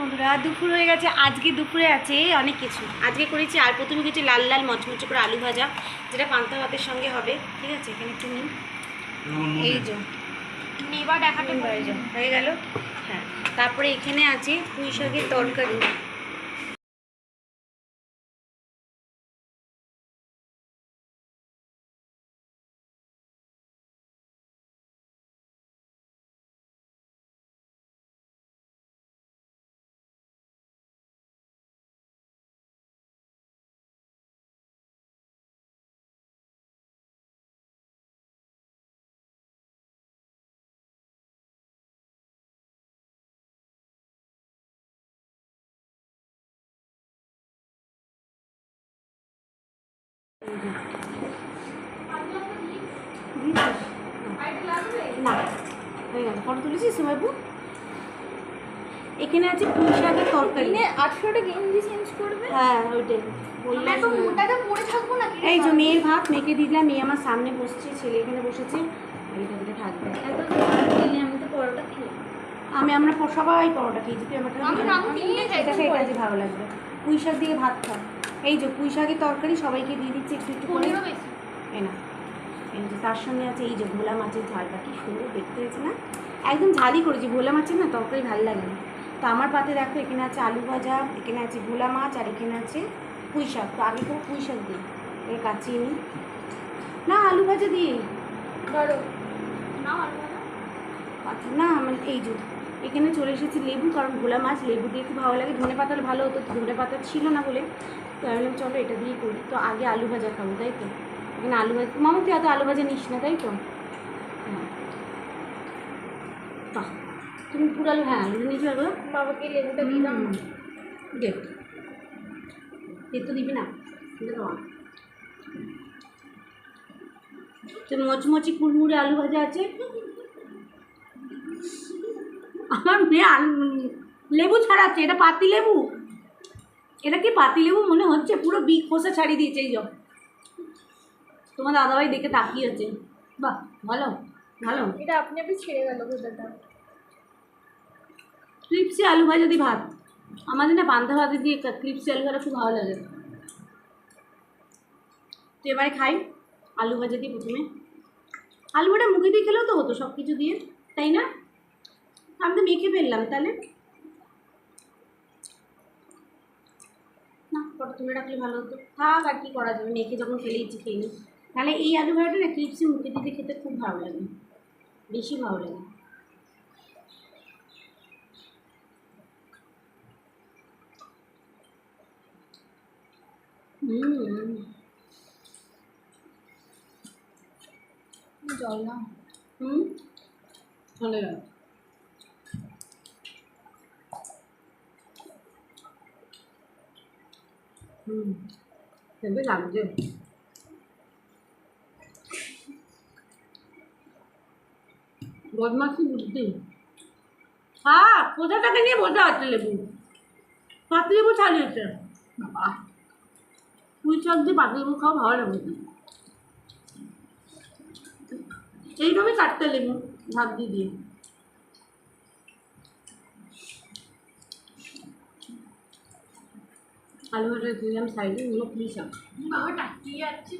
বন্ধুরা দুপুর হয়ে গেছে। আজকে দুপুরে আছে অনেক কিছু। আজকে করেছি আর প্রথমে কিছু লাল লাল মচমচে করে আলু ভাজা, যেটা পান্তা ভাতের সঙ্গে হবে। ঠিক আছে, এখানে একটু নিন। এই যে নেবা দেখাতে হয়ে গেল। হ্যাঁ, তারপরে এখানে আছে পুঁই শাকের তরকারি। না হয়ে গেল, ফটো তুলেছিস বাবু? এখানে আছে পুঁই শাকের তরকারি। 800টা গেঞ্জি চেঞ্জ করবে? হ্যাঁ ওইটাই বললাম। তো মোটাটা পরে থাকবো না। এই যে মেয়ের ভাত মেখে দিলাম, মেয়ে আমার সামনে বসছে, ছেলে এখানে বসেছে, এইটা দিলে থাকবে। আমি তো পরোটা খেলাম। আমরা সবাই পরোটা খেয়েছি। তুই আমার এটা খেয়ে কাজে ভালো লাগবে। পুঁই শাক দিয়ে ভাত খা। এই যে পুঁই শাকের তরকারি সবাইকে দিয়ে দিচ্ছি একটু একটু করে। এই না, এই যে তার সঙ্গে আছে এই যে ভোলা মাছের ঝালটা, কি সুন্দর দেখতে হয়েছে না? একদম ঝালই করেছি। ভোলা মাছের না তরকারি ভালো লাগে না। তো আমার পাতে দেখো, এখানে আছে আলু ভাজা, এখানে আছে ভোলা মাছ, আর এখানে আছে পুঁই শাক। তো আগে তো পুঁই শাক দিই, এর কাচিয়ে নিই। না আলু ভাজা দিই ধরো না। আচ্ছা না, মানে এই যে এখানে চলে এসেছি লেবু, কারণ ভোলা মাছ লেবু দিয়ে খুব ভালো লাগে। ধনে পাতা ভালো হতো, ধনে পাতা ছিল না বলে তো আমি বললাম চলো এটা দিয়ে করি। তো আগে আলু ভাজা খাবো, তাই তো? এখানে আলু ভাজা, মামা তুই এত আলু ভাজা নিস না, তাই তো? হ্যাঁ বাহ, তুমি পুরো আলু, হ্যাঁ আলু নিয়েছি। আর বাবাকে লেবুটা দিলাম। দেখ তেতো দিবি না, তোমার তো মচমচি কুড়মুড়ে আলু ভাজা আছে। আমার মেয়ে লেবু ছাড়াচ্ছে। এটা পাতি লেবু, এটা কি পাতি লেবু মনে হচ্ছে? পুরো বিগ খোসা ছাড়িয়ে দিয়েছে। এই যখন তোমার দাদাভাই দেখে তাকিয়ে আছে। বাহ ভালো ভালো। এটা আপনি ছেড়ে গেল গোটাটা। ক্রিপসি আলু ভাজা দিয়ে ভাত, আমাদের না পান্তা ভাতে দিয়ে ক্রিপসি আলু ভাজা খুব ভালো লাগে। তো এবারে খাই আলু ভাজা দিয়ে। প্রথমে আলু ভাজা মুখে দিয়ে খেলেও তো হতো সব কিছু দিয়ে, তাই না? আমি তো মেখে ফেললাম তাহলে। না ফটো তুলে রাখলে ভালো হতো। থাক, আর কি করা যাবে, মেখে যখন খেলে ইচ্ছে খেয়ে নিই। তাহলে এই আলু ভাজাটা না ক্রিপসি মুখে দিতে খেতে খুব ভালো লাগে, বেশি ভালো লাগে। জল না চলে গেল। হেবে লাগছে। বদমাসি বুদ্ধি। হ্যাঁ, কোথাটাকে নিয়ে বসে আছে লেবু, পাতি লেবু ছাড়িয়েছে। বাবা পুঁই শাক দিয়ে পাতি লেবু খাওয়া ভালো লাগে। এইভাবে কাটতে লেবু ভাত দিয়ে দিয়ে। আলু ভাজা দিলাম সাইডে, নিয়ে পুঁই শাক। বাবা টাকিয়ে যাচ্ছে।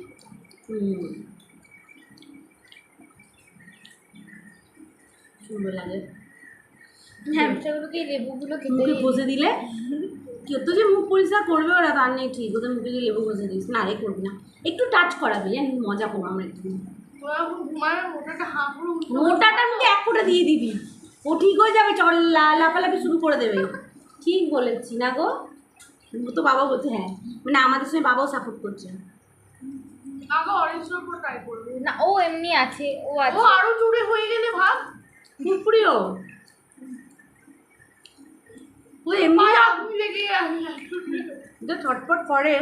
সুন্দর লাগে। হ্যামস্টারগুলোকে লেবুগুলো মুখে ঘষে দিলে কত যে মুখ পরিষ্কার করবে ওরা, তার নেই ঠিক। ওদের মুখে দিয়ে লেবু ঘষে দিস না, আরে করবি না, একটু টাচ করাবি, জানি মজা করবো আমরা একটু। মোটাটা মুখে এক ফোঁটা দিয়ে দিবি, ও ঠিক হয়ে যাবে। চল লাফালাফি শুরু করে দেবে। ঠিক বলেছি না গো? তো বাবা বলছে হ্যাঁ, মানে আমাদের সঙ্গে বাবাও সাপোর্ট করছে। না ও এমনি আছে, ও আছে। ও আরো জোরে হয়ে গেলে ভাব ফুরফুরিও। ও এমনি আপনি লেগে যে ছটফট করে।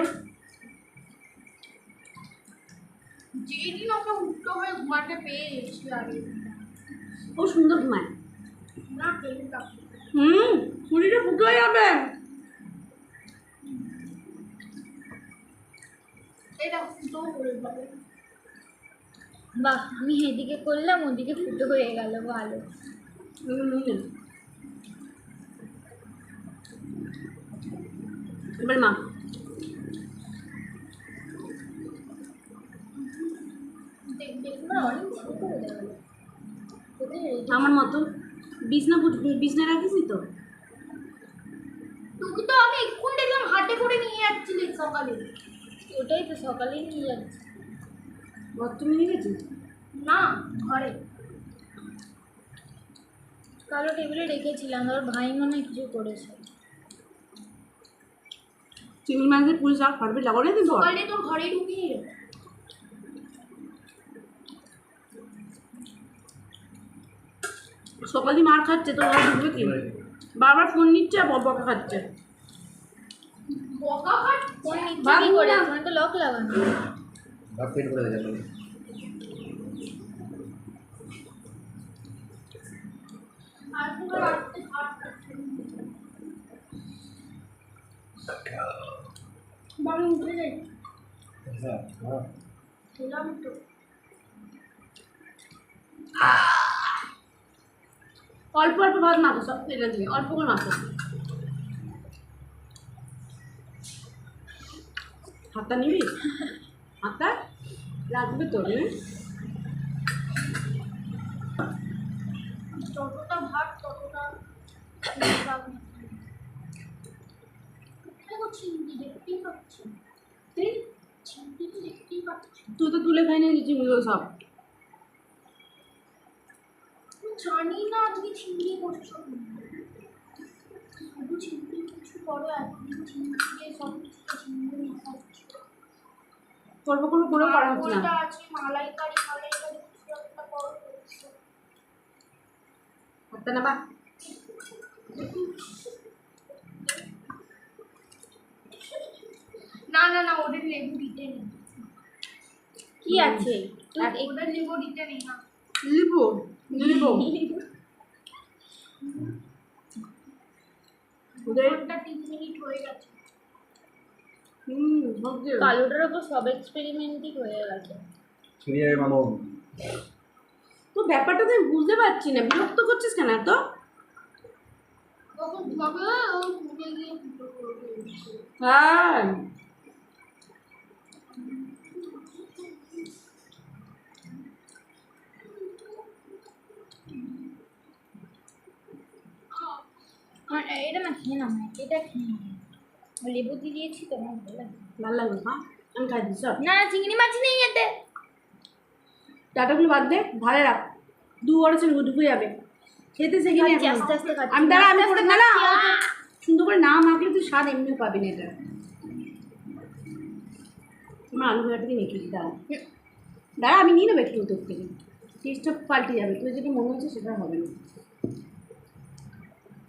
যেদিন ওকে উঠতে হয়ে ঘুমাতে পেয়েছি আগে, ও সুন্দর ঘুমায় না পেনটা শরীরে ফুটো হয়ে যাবে। এটা ফুটো করে যাবে। বাহ, আমি এদিকে করলাম, ওদিকে ফুটো হয়ে গেল। ভালো। এবার মা আমার মতো বিছনা রাখিস তো। তোকে তো আমি এক্ষুনি দেখলাম হাটে করে নিয়ে যাচ্ছিলি সকালে। ওটাই তো সকালেই নিয়ে যাচ্ছি। তুমি নিয়ে গেছিস? না, ঘরে কালো টেবিলে রেখেছিলাম, আর ভাই মনে হয় কিছু করেছে। চিংড়ি মাছের পুরি শাক পারবে লাগো না কিন্তু সকালে তোর ঘরে ঢুকিয়ে রেখে। সকালে মার খাচ্ছে তো ঘরে ঢুকবে কি? বারবার ফোন নিচ্ছে আর বকা খাচ্ছে। বকা খাট ফোন নিচ্ছে কি করে? ফোনে তো লক লাগানো। বাপ পেট করে যাবে। আর পুরো রাতে ভাত খাচ্ছে। বাবা উঠে যাই। হ্যাঁ হ্যাঁ খেলাম তো। অল্প অল্প ভাত মাখো, সব তেলে দিয়ে অল্প করে মাখো। হাতটা নিবি? হাতটা লাগবে তো রে। যতটা ভাত ততটা চিংড়ি দেখতেই পাচ্ছি। চিংড়ি তো দেখতেই পাচ্ছি। তুই তো তুলে খাই নিয়ে চিংড়িগুলো সব। জানি না তুমি চিংড়ি করছো, শুধু চিংড়ি কিছু করো, এখন চিংড়ি দিয়ে সব কিছু চিংড়ি মেশাচ্ছি। করবো করবো করে করা হচ্ছে না। ওটা আছে মালাইকারি কিছু একটা করো। হাতটা না বা না না না, ওদের লেবু দিতে নেই। কি আছে? ওদের লেবু দিতে নেই না। লিবো লিবো ঘন্টা 3 মিনিট হয়ে গেছে। হচ্ছে। কালোটার ওপর সব এক্সপেরিমেন্টই হয়ে গেছে। ছিড়ে যাবে মামু। তো ব্যাপারটা তো আমি বুঝতে পারছি না, বিরক্ত করছিস কেন এত? তখন ধবে ও ঘুরে গিয়ে ফুটো করবে। হ্যাঁ এটা না খেয়ে না, এটা খেয়ে না, লেবু দিয়ে দিয়েছি তো আমার ভালো লাগে। ভালো লাগবে। হ্যাঁ আমি খাই দিই সব। না না, চিংড়ি মাছ নেই এতে। ডাটাগুলো বাদ দে, ধারে রাখ। দুবারে ছিল ঢুকে যাবে। খেতে শিখিনি খাচ্ছি, এখনো। আস্তে আস্তে খাচ্ছি। আমি দাঁড়া, আমি আস্তে করে আস্তে না না খাচ্ছি। সুন্দর করে না মাখলে তুই স্বাদ এমনিও পাবি না এটা। আমার আলু ভাজাটাকে মেখে দিই, দাঁড়া দাঁড়া আমি নিয়ে নেবো একটু তোর থেকে। টেস্টটা পাল্টে যাবে, তুই যেটা মনে হচ্ছে সেটা হবে না।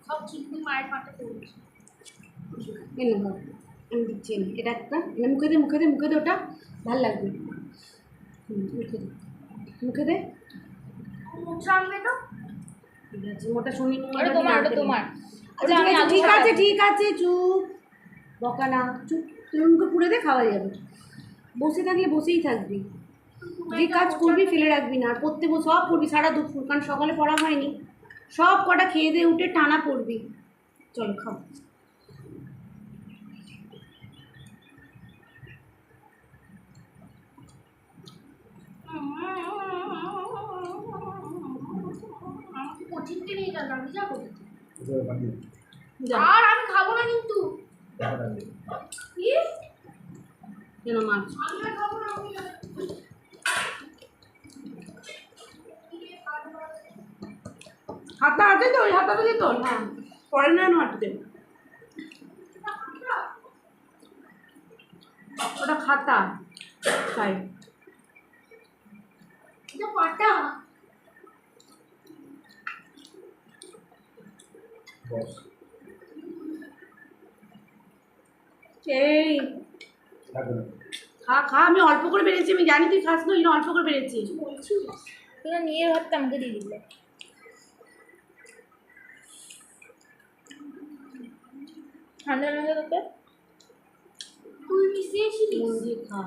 সব চিংড়ি মায়ের পাতে পড়েছে। এনে ধর, আমি দিচ্ছি এনে। এটা একটা এনে মুখে দে, মুখে দে, মুখে দে, ওটা ভাল লাগবে। মুখে দে, মুখে দে। মোচা আনবে তো? ঠিক আছে, মোটা শুনি ওটা তোমার, ওটা তোমার। আচ্ছা ঠিক আছে ঠিক আছে, চুপ বকা না, চুপ। তুই মুখে পুড়ে দে, খাওয়া যাবে। বসে থাকলে বসেই থাকবি, যে কাজ করবি ফেলে রাখবি না। আর পড়তে সব পড়বি সারা দুপুর, কারণ সকালে পড়া হয়নি। সব কটা খেয়ে দিয়ে উঠে টানা পড়বি। চলো খাও। আমাকে কোচিংতে নিয়ে যাবে, আমি যাবো। ওদের বাকি যা আর আমি খাবো না কিন্তু। দেখা যাবে। কি? কেন মাছ? আমি আর খাবো না, আমি যাবো। হাতটা হাতে তো, ওই হাতটা দিয়ে তোল। হ্যাঁ পরে না হাঁটতে, ওটা খাতা তাই। এটা পাটা। বস এই থাকবে না। খা খা, আমি অল্প করে বেড়েছি, আমি জানি তুই খাস না, ওই জন্য অল্প করে বেড়েছি। বলছিস তোরা নিয়ে ভাতটা আমাকে দিয়ে দিলে। ঠান্ডা লাগে তোকে? তুই মিশিয়েছিলিস? মন দিয়ে খা।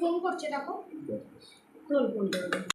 ফোন করছে দেখো। তোর ফোন করবে।